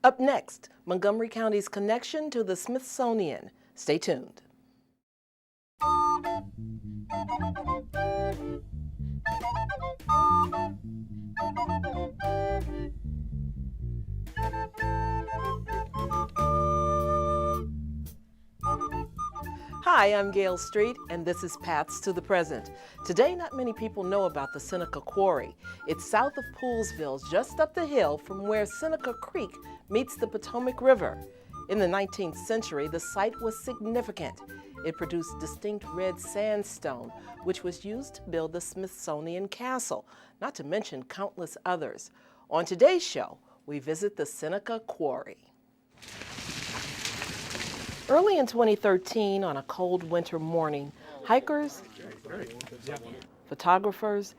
Up next, Montgomery County's connection to the Smithsonian. Stay tuned. Hi, I'm Gail Street, and this is Paths to the Present. Today, not many people know about the Seneca Quarry. It's south of Poolesville, just up the hill from where Seneca Creek meets the Potomac River. In the 19th century, the site was significant. It produced distinct red sandstone, which was used to build the Smithsonian Castle, not to mention countless others. On today's show, we visit the Seneca Quarry. Early in 2013, on a cold winter morning, hikers, photographers,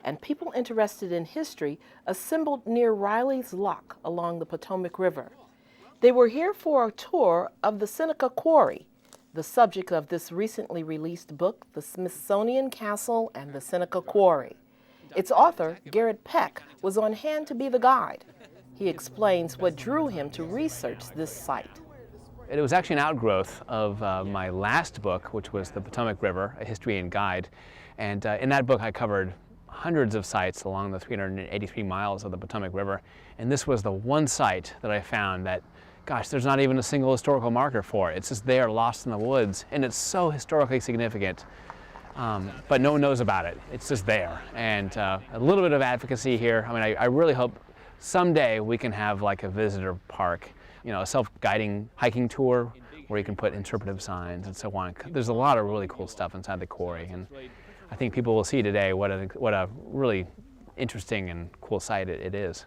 and people interested in history assembled near Riley's Lock along the Potomac River. They were here for a tour of the Seneca Quarry, the subject of this recently released book, The Smithsonian Castle and the Seneca Quarry. Its author, Garrett Peck, was on hand to be the guide. He explains what drew him to research this site. It was actually an outgrowth of my last book, which was The Potomac River, A History and Guide. And in that book, I covered hundreds of sites along the 383 miles of the Potomac River. And this was the one site that I found that, gosh, there's not even a single historical marker for it. It's just there, lost in the woods. And it's so historically significant, but no one knows about it. It's just there. And a little bit of advocacy here. I mean, I really hope someday we can have like a visitor park, you know, a self-guiding hiking tour where you can put interpretive signs and so on. There's a lot of really cool stuff inside the quarry, and I think people will see today what a really interesting and cool site it is.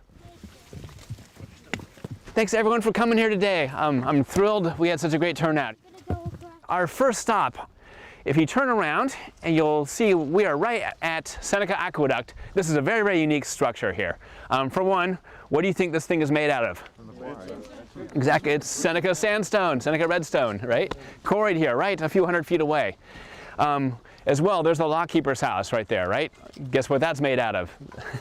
Thanks everyone for coming here today. I'm thrilled we had such a great turnout. Our first stop, if you turn around and you'll see we are right at Seneca Aqueduct. This is a very, very unique structure here. For one, what do you think this thing is made out of? Exactly, it's Seneca sandstone, Seneca redstone, right? Quarried here, right? A few hundred feet away. As well, there's the lockkeeper's house right there, right? Guess what that's made out of?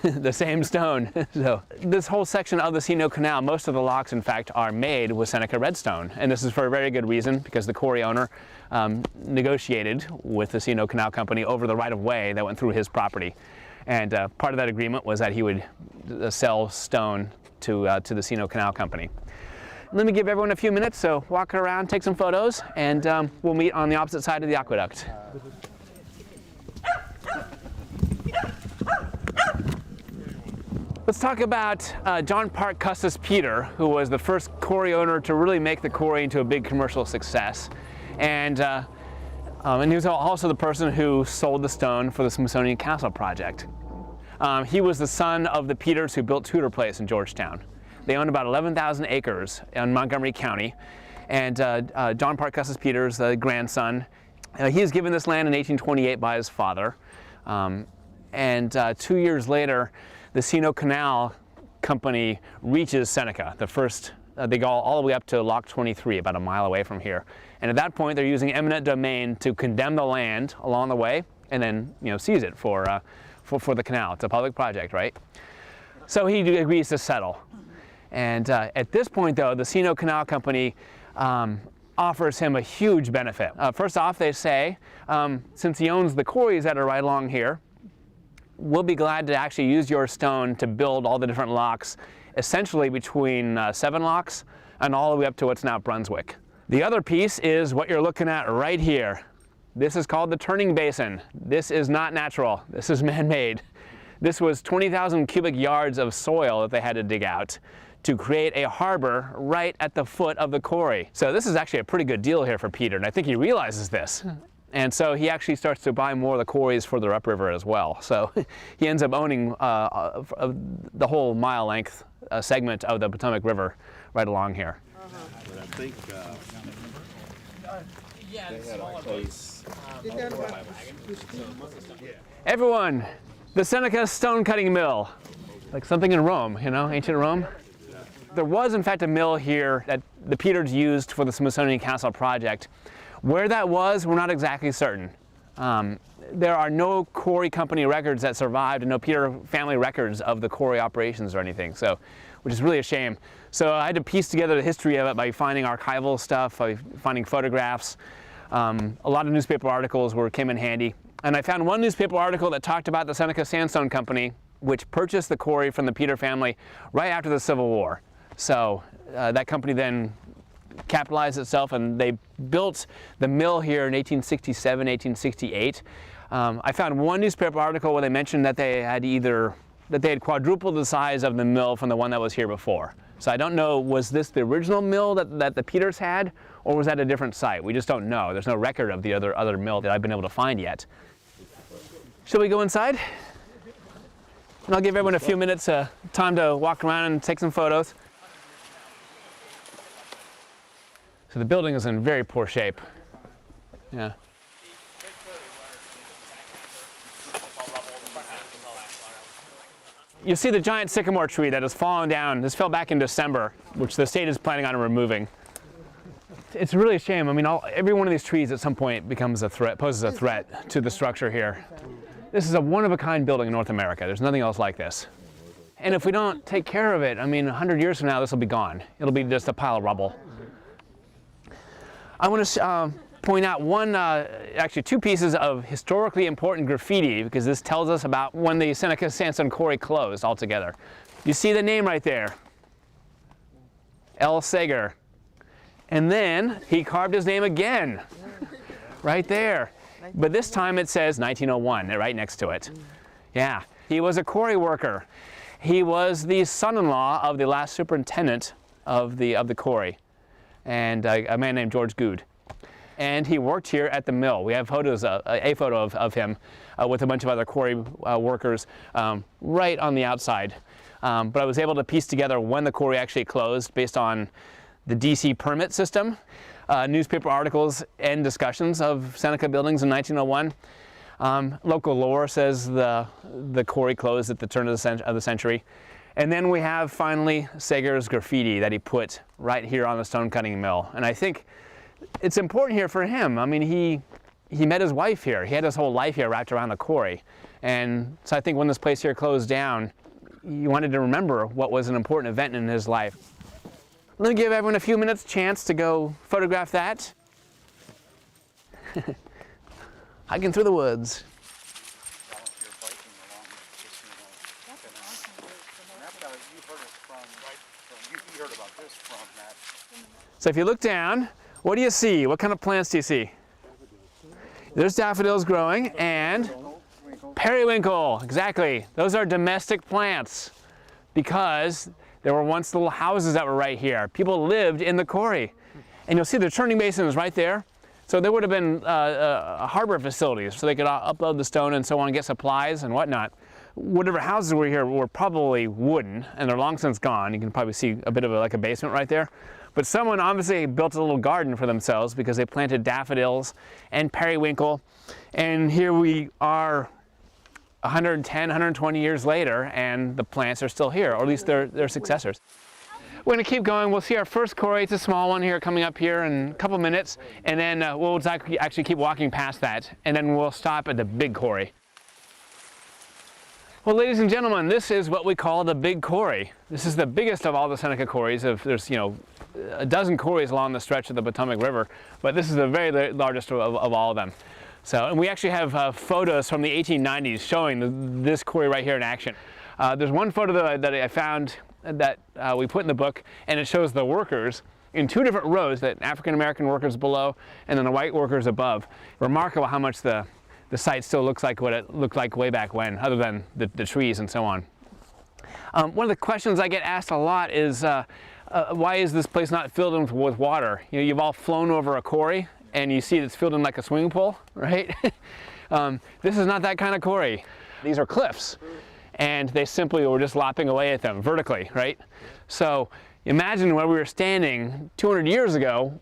The same stone. So this whole section of the C O Canal, most of the locks, in fact, are made with Seneca redstone. And this is for a very good reason, because the quarry owner negotiated with the C O Canal company over the right-of-way that went through his property. And part of that agreement was that he would sell stone to the C O Canal company. Let me give everyone a few minutes, so walk around, take some photos, and we'll meet on the opposite side of the aqueduct. Let's talk about John Parke Custis Peter, who was the first quarry owner to really make the quarry into a big commercial success. And he was also the person who sold the stone for the Smithsonian Castle project. He was the son of the Peters who built Tudor Place in Georgetown. They owned about 11,000 acres in Montgomery County. And John Parke Custis Peters, the grandson, he was given this land in 1828 by his father. 2 years later, the C O Canal company reaches Seneca. They go all the way up to Lock 23, about a mile away from here. And at that point, they're using eminent domain to condemn the land along the way, and then seize it for the canal. It's a public project, right? So he agrees to settle. And at this point, though, the C O Canal company offers him a huge benefit. First off, they say, since he owns the quarries that are right along here, we'll be glad to actually use your stone to build all the different locks, essentially between 7 locks and all the way up to what's now Brunswick. The other piece is what you're looking at right here. This is called the turning basin. This is not natural. This is man-made. This was 20,000 cubic yards of soil that they had to dig out to create a harbor right at the foot of the quarry. So this is actually a pretty good deal here for Peter, and I think he realizes this. And so he actually starts to buy more of the quarries further upriver as well. So he ends up owning the whole mile-length segment of the Potomac River right along here. But I think they had a case. Everyone, the Seneca stone cutting mill. Like something in Rome, ancient Rome. There was, in fact, a mill here that the Peters used for the Smithsonian Castle project. Where that was, we're not exactly certain. There are no quarry company records that survived, and no Peter family records of the quarry operations or anything, so, which is really a shame. So I had to piece together the history of it by finding archival stuff, by finding photographs. A lot of newspaper articles came in handy. And I found one newspaper article that talked about the Seneca Sandstone Company, which purchased the quarry from the Peter family right after the Civil War. So that company then capitalized itself, and they built the mill here in 1867, 1868. I found one newspaper article where they mentioned that they had quadrupled the size of the mill from the one that was here before. So I don't know, was this the original mill that the Peters had, or was that a different site? We just don't know. There's no record of the other mill that I've been able to find yet. Shall we go inside? And I'll give everyone a few minutes time to walk around and take some photos. So the building is in very poor shape. Yeah. You see the giant sycamore tree that has fallen down. This fell back in December, which the state is planning on removing. It's really a shame. I mean, every one of these trees at some point becomes a threat, poses a threat to the structure here. This is a one-of-a-kind building in North America. There's nothing else like this. And if we don't take care of it, I mean, 100 years from now, this will be gone. It'll be just a pile of rubble. I want to point out actually two pieces of historically important graffiti, because this tells us about when the Seneca Sandstone Quarry closed altogether. You see the name right there, L. Sager. And then he carved his name again, right there. But this time it says 1901, right next to it. Yeah, he was a quarry worker. He was the son-in-law of the last superintendent of the quarry, and a man named George Good. And he worked here at the mill. We have photos, a photo of him with a bunch of other quarry workers right on the outside. But I was able to piece together when the quarry actually closed based on the DC permit system, newspaper articles, and discussions of Seneca buildings in 1901. Local lore says the quarry closed at the turn of the century. And then we have finally Sager's graffiti that he put right here on the stone cutting mill. And I think it's important here for him. I mean, he met his wife here. He had his whole life here wrapped around the quarry. And so I think when this place here closed down, he wanted to remember what was an important event in his life. Let me give everyone a few minutes chance to go photograph that. Hiking through the woods. So if you look down, what do you see? What kind of plants do you see? There's daffodils growing and periwinkle, exactly. Those are domestic plants because there were once little houses that were right here. People lived in the quarry. And you'll see the turning basin is right there. So there would have been harbor facilities so they could upload the stone and so on, get supplies and whatnot. Whatever houses were here were probably wooden, and they're long since gone. You can probably see a bit of like a basement right there. But someone obviously built a little garden for themselves because they planted daffodils and periwinkle. And here we are 110, 120 years later, and the plants are still here, or at least they're successors. We're going to keep going. We'll see our first quarry. It's a small one here coming up here in a couple minutes, and then we'll actually keep walking past that, and then we'll stop at the big quarry. Well, ladies and gentlemen, this is what we call the big quarry. This is the biggest of all the Seneca quarries. There's, a dozen quarries along the stretch of the Potomac River, but this is the very largest of all of them. So, and we actually have photos from the 1890s showing this quarry right here in action. There's one photo that I found that we put in the book, and it shows the workers in two different rows, that African-American workers below and then the white workers above. Remarkable how much the site still looks like what it looked like way back when, other than the trees and so on. One of the questions I get asked a lot is, why is this place not filled with water? You've all flown over a quarry and you see it's filled in like a swimming pool, right? This is not that kind of quarry. These are cliffs, and they simply were just lopping away at them vertically, right? So imagine where we were standing 200 years ago,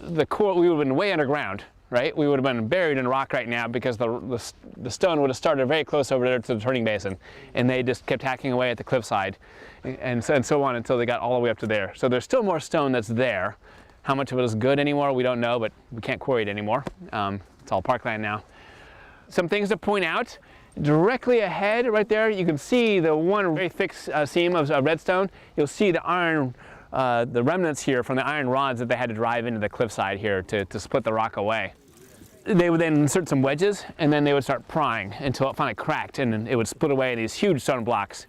we would have been way underground, right? We would have been buried in rock right now because the stone would have started very close over there to the turning basin, and they just kept hacking away at the cliffside and so on until they got all the way up to there. So there's still more stone that's there. How much of it is good anymore, we don't know, but we can't quarry it anymore. It's all parkland now. Some things to point out. Directly ahead, right there, you can see the one very thick seam of redstone. You'll see the iron, the remnants here from the iron rods that they had to drive into the cliffside here to split the rock away. They would then insert some wedges, and then they would start prying until it finally cracked, and then it would split away in these huge stone blocks.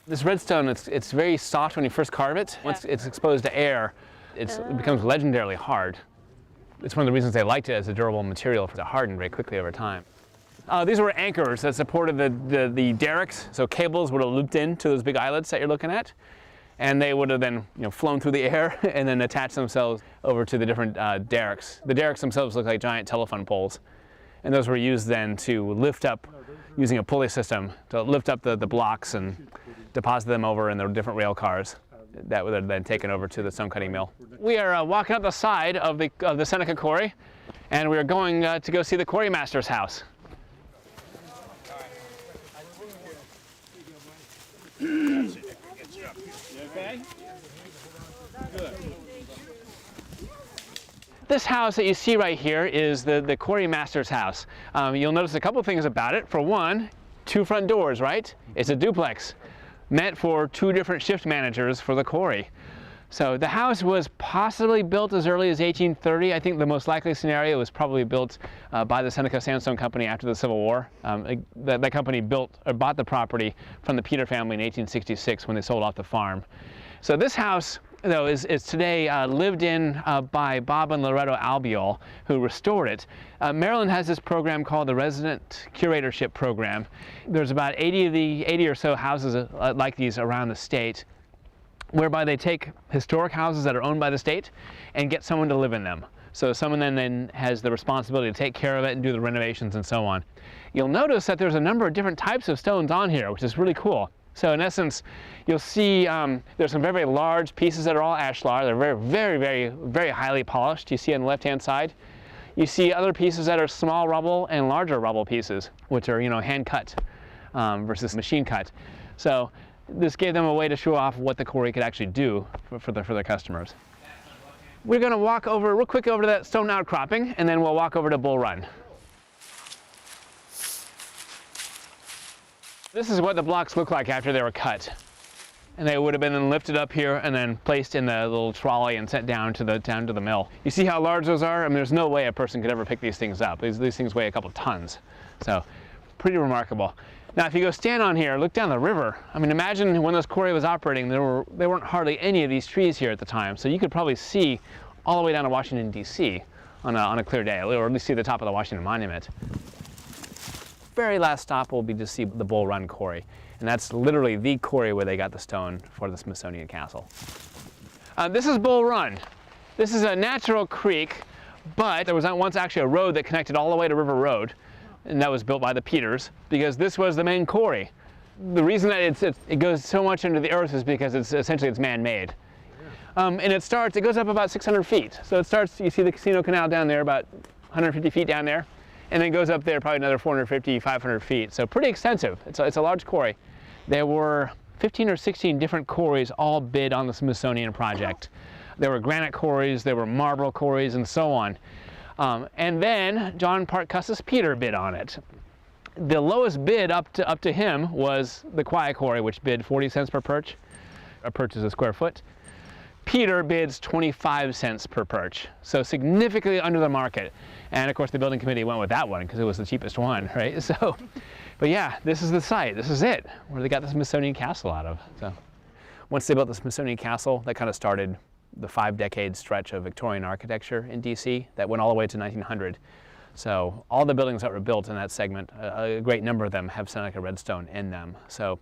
This redstone, it's very soft when you first carve it. Once it's exposed to air, it becomes legendarily hard. It's one of the reasons they liked it as a durable material, for it to harden very quickly over time. These were anchors that supported the derricks, so cables would have looped into those big eyelets that you're looking at, and they would have then flown through the air and then attached themselves over to the different derricks. The derricks themselves look like giant telephone poles, and those were used then to lift up, using a pulley system, to lift up the blocks and deposit them over in the different rail cars that were then taken over to the stone cutting mill. We are walking up the side of the Seneca Quarry, and we are going to go see the quarry master's house. Okay? Good. This house that you see right here is the quarry master's house. You'll notice a couple things about it. For one, 2 front doors, right? It's a duplex, meant for 2 different shift managers for the quarry. So the house was possibly built as early as 1830. I think the most likely scenario was probably built by the Seneca Sandstone Company after the Civil War. That company bought the property from the Peter family in 1866 when they sold off the farm. So this house, though, is today lived in by Bob and Loretto Albiol, who restored it. Maryland has this program called the Resident Curatorship Program. There's about 80 or so houses like these around the state, whereby they take historic houses that are owned by the state and get someone to live in them. So someone then has the responsibility to take care of it and do the renovations and so on. You'll notice that there's a number of different types of stones on here, which is really cool. So in essence, you'll see there's some very, very large pieces that are all ashlar. They're very, very, very, very highly polished. You see on the left-hand side. You see other pieces that are small rubble and larger rubble pieces, which are, hand cut versus machine cut. So this gave them a way to show off what the quarry could actually do for their customers. We're going to walk over real quick over to that stone outcropping, and then we'll walk over to Bull Run. This is what the blocks look like after they were cut. And they would have been then lifted up here and then placed in the little trolley and sent down to the mill. You see how large those are? I mean, there's no way a person could ever pick these things up. These things weigh a couple tons. So, pretty remarkable. Now, if you go stand on here, look down the river. I mean, imagine when this quarry was operating, there weren't hardly any of these trees here at the time. So you could probably see all the way down to Washington, D.C. on a clear day, or at least see the top of the Washington Monument. Very last stop will be to see the Bull Run Quarry. And that's literally the quarry where they got the stone for the Smithsonian Castle. This is Bull Run. This is a natural creek, but there was once actually a road that connected all the way to River Road, and that was built by the Peters, because this was the main quarry. The reason that it goes so much into the earth is because it's man-made. And it goes up about 600 feet. So it starts, you see the C O Canal down there, about 150 feet down there, and then goes up there probably another 450, 500 feet. So pretty extensive. It's a large quarry. There were 15 or 16 different quarries all bid on the Smithsonian project. There were granite quarries, there were marble quarries, and so on. And then John Parke Custis Peter bid on it. The lowest bid up to him was the Quiet Quarry, which bid 40 cents per perch. A perch is a square foot. Peter bids 25 cents per perch, so significantly under the market. And of course the building committee went with that one because it was the cheapest one, right? So, but yeah, this is the site, this is it, where they got the Smithsonian Castle out of. So, once they built the Smithsonian Castle, that kind of started the 5-decade stretch of Victorian architecture in DC that went all the way to 1900. So all the buildings that were built in that segment, a great number of them have Seneca redstone in them. So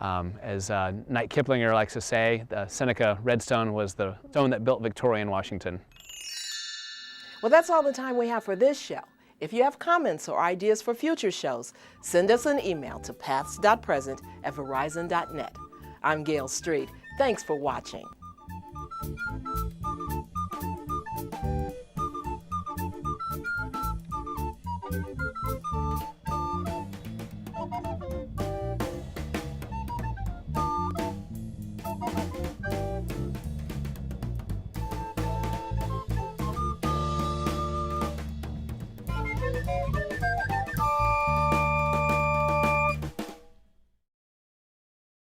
as Knight Kiplinger likes to say, the Seneca redstone was the stone that built Victorian Washington. Well, that's all the time we have for this show. If you have comments or ideas for future shows, send us an email to paths.present@verizon.net. I'm Gail Street. Thanks for watching.